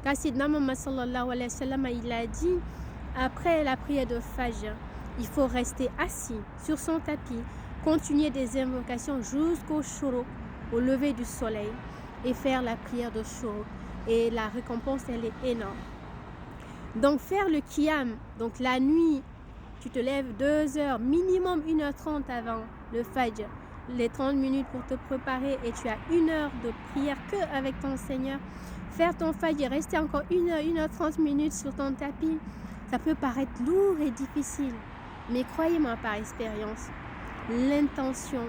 Car Sidna Muhammad sallallahu alayhi wa sallam, il a dit, après la prière de Fajr, il faut rester assis sur son tapis, continuer des invocations jusqu'au shourouk, au lever du soleil, et faire la prière de shourouk. Et la récompense, elle est énorme. Donc faire le qiyam, donc la nuit, tu te lèves 2 heures, minimum 1h30 avant le Fajr, les 30 minutes pour te préparer, et tu as 1 heure de prière que avec ton Seigneur. Faire ton Fajr, rester encore 1 heure, 1h30 minutes sur ton tapis, ça peut paraître lourd et difficile. Mais croyez-moi par expérience, l'intention,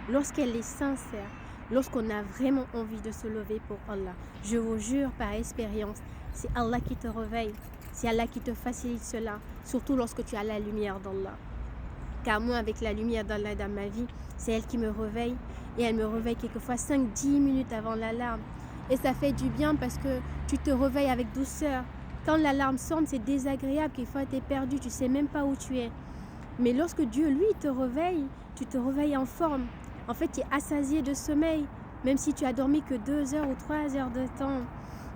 lorsqu'elle est sincère, lorsqu'on a vraiment envie de se lever pour Allah, je vous jure par expérience, c'est Allah qui te réveille, c'est Allah qui te facilite cela, surtout lorsque tu as la lumière d'Allah. Car moi, avec la lumière d'Allah dans ma vie, c'est elle qui me réveille, et elle me réveille quelquefois 5-10 minutes avant l'alarme. Et ça fait du bien parce que tu te réveilles avec douceur. Quand l'alarme sonne, c'est désagréable, quelquefois tu es perdu, tu ne sais même pas où tu es. Mais lorsque Dieu, lui, te réveille, tu te réveilles en forme. En fait, tu es assasié de sommeil, même si tu as dormi que 2 heures ou 3 heures de temps.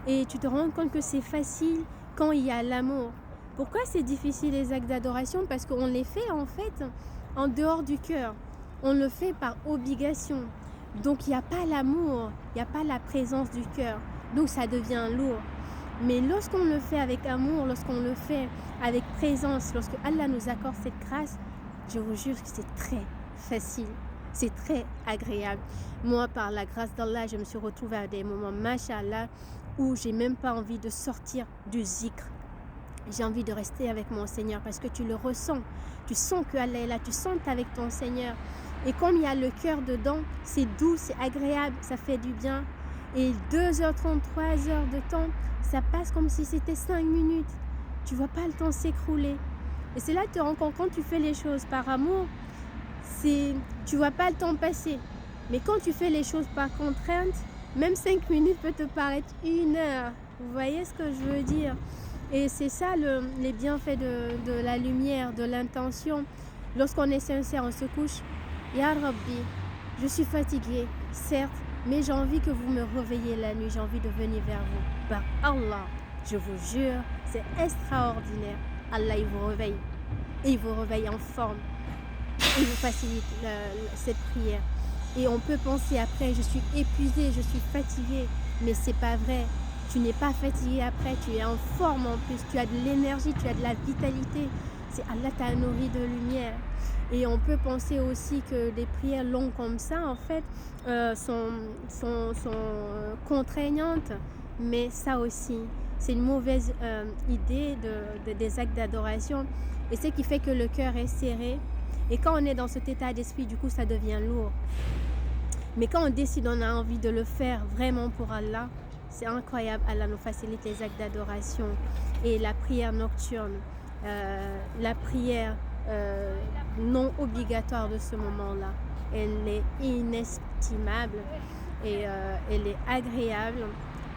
Et tu te rends compte que c'est facile quand il y a l'amour. Pourquoi c'est difficile les actes d'adoration? Parce qu'on les fait en fait en dehors du cœur. On le fait par obligation. Donc il n'y a pas l'amour, il n'y a pas la présence du cœur. Donc ça devient lourd. Mais lorsqu'on le fait avec amour, lorsqu'on le fait avec présence, lorsque Allah nous accorde cette grâce, je vous jure que c'est très facile, c'est très agréable. Moi, par la grâce d'Allah, je me suis retrouvée à des moments, machallah, où j'ai même pas envie de sortir du zikr. J'ai envie de rester avec mon Seigneur parce que tu le ressens. Tu sens que Allah est là, tu sens avec ton Seigneur. Et comme il y a le cœur dedans, c'est doux, c'est agréable, ça fait du bien. Et 2h30, 3 heures de temps, ça passe comme si c'était 5 minutes. Tu vois pas le temps s'écrouler. Et c'est là que tu te rends compte, quand tu fais les choses par amour, tu vois pas le temps passer. Mais quand tu fais les choses par contrainte, même 5 minutes peut te paraître 1 heure. Vous voyez ce que je veux dire? Et c'est ça les bienfaits de la lumière, de l'intention. Lorsqu'on est sincère, on se couche. Ya Rabbi, je suis fatiguée, certes, mais j'ai envie que vous me réveillez la nuit, j'ai envie de venir vers vous. Par Allah, je vous jure, c'est extraordinaire. Allah, il vous réveille. Et il vous réveille en forme. Il vous facilite cette prière. Et on peut penser après, je suis épuisée, je suis fatiguée. Mais c'est pas vrai. Tu n'es pas fatigué après, tu es en forme en plus. Tu as de l'énergie, tu as de la vitalité. C'est Allah t'a nourri de lumière. Et on peut penser aussi que des prières longues comme ça, en fait, sont contraignantes. Mais ça aussi, c'est une mauvaise idée des actes d'adoration. Et ce qui fait que le cœur est serré. Et quand on est dans cet état d'esprit, du coup, ça devient lourd. Mais quand on décide, on a envie de le faire vraiment pour Allah, c'est incroyable. Allah nous facilite les actes d'adoration. Et la prière nocturne, la prière non obligatoire de ce moment-là, elle est inestimable et elle est agréable.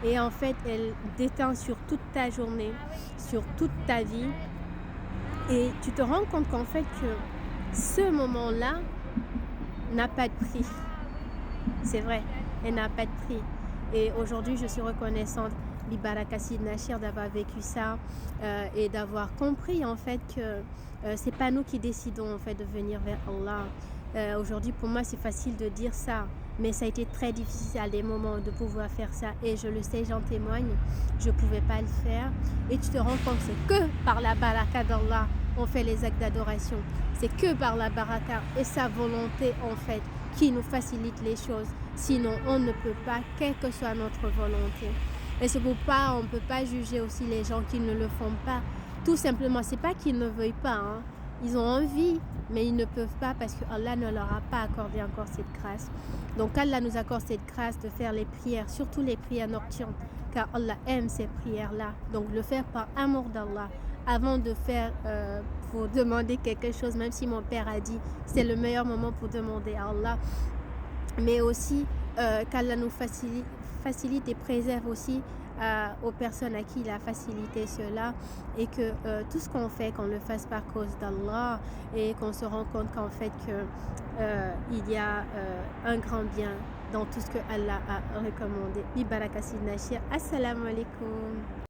Et en fait, elle déteint sur toute ta journée, sur toute ta vie. Et tu te rends compte qu'en fait, que ce moment-là n'a pas de prix. C'est vrai, elle n'a pas de prix. Et aujourd'hui, je suis reconnaissante Bibaraka Sidna Cheikh d'avoir vécu ça et d'avoir compris en fait que c'est pas nous qui décidons en fait de venir vers Allah. Aujourd'hui, pour moi, c'est facile de dire ça, mais ça a été très difficile à des moments de pouvoir faire ça. Et je le sais, j'en témoigne, je pouvais pas le faire. Et tu te rends compte, c'est que par la baraka d'Allah on fait les actes d'adoration. C'est que par la baraka et sa volonté en fait qui nous facilite les choses. Sinon, on ne peut pas, quelle que soit notre volonté. Et c'est pourquoi on ne peut pas juger aussi les gens qui ne le font pas. Tout simplement, c'est pas qu'ils ne veuillent pas. Hein. Ils ont envie, mais ils ne peuvent pas parce que Allah ne leur a pas accordé encore cette grâce. Donc Allah nous accorde cette grâce de faire les prières, surtout les prières nocturnes, car Allah aime ces prières-là. Donc le faire par amour d'Allah. Avant de faire, pour demander quelque chose, même si mon père a dit c'est le meilleur moment pour demander à Allah, mais aussi qu'Allah nous facilite et préserve aussi aux personnes à qui il a facilité cela, et que tout ce qu'on fait, qu'on le fasse par cause d'Allah, et qu'on se rend compte qu'en fait il y a un grand bien dans tout ce que Allah a recommandé. Bi baraka Sidna Cheikh. Assalamu alaikum.